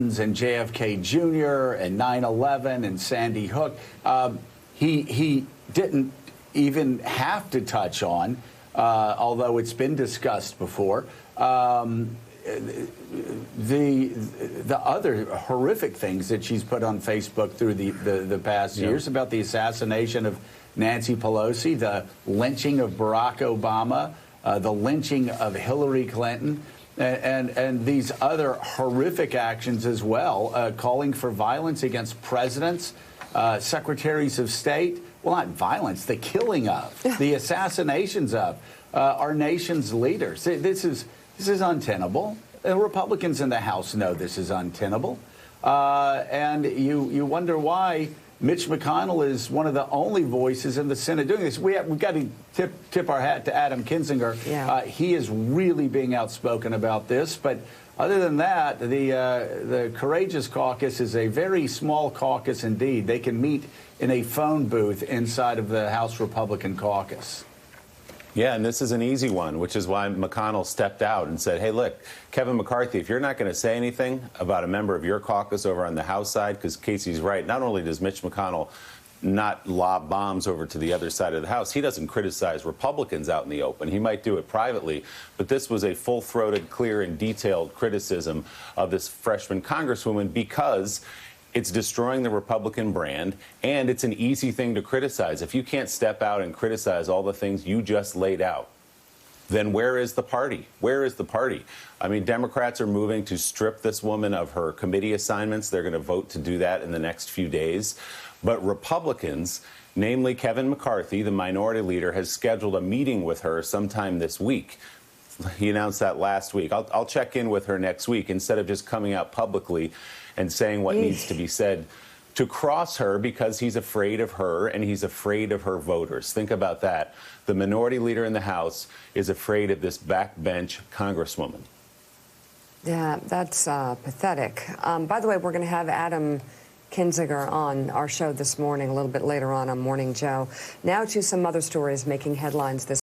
and JFK Jr. and 9/11 and Sandy Hook. He didn't even have to touch on, although it's been discussed before, the other horrific things that she's put on Facebook through the past years about the assassination of Nancy Pelosi, the lynching of Barack Obama, the lynching of Hillary Clinton, and these other horrific actions as well, calling for violence against presidents, secretaries of state. Well, not violence, the killing of, the assassinations of our nation's leaders. This is untenable. The Republicans in the House know this is untenable. And you wonder why Mitch McConnell is one of the only voices in the Senate doing this. We've got to tip our hat to Adam Kinzinger. Yeah. He is really being outspoken about this. But other than that, the Courageous Caucus is a very small caucus indeed. They can meet in a phone booth inside of the House Republican caucus. Yeah, and this is an easy one, which is why McConnell stepped out and said, hey, look, Kevin McCarthy, if you're not going to say anything about a member of your caucus over on the House side, because Casey's right, not only does Mitch McConnell not lob bombs over to the other side of the House, he doesn't criticize Republicans out in the open. He might do it privately, but this was a full-throated, clear, and detailed criticism of this freshman congresswoman because it's destroying the Republican brand, and it's an easy thing to criticize. If you can't step out and criticize all the things you just laid out, then where is the party? Where is the party? I mean, Democrats are moving to strip this woman of her committee assignments. They're going to vote to do that in the next few days. But Republicans, namely Kevin McCarthy, the minority leader, has scheduled a meeting with her sometime this week. He announced that last week. I'll check in with her next week instead of just coming out publicly and saying what needs to be said to cross her because he's afraid of her and he's afraid of her voters. Think about that. The minority leader in the House is afraid of this backbench congresswoman. Yeah, that's pathetic. By the way, we're going to have Adam Kinzinger on our show this morning, a little bit later on Morning Joe. Now to some other stories making headlines this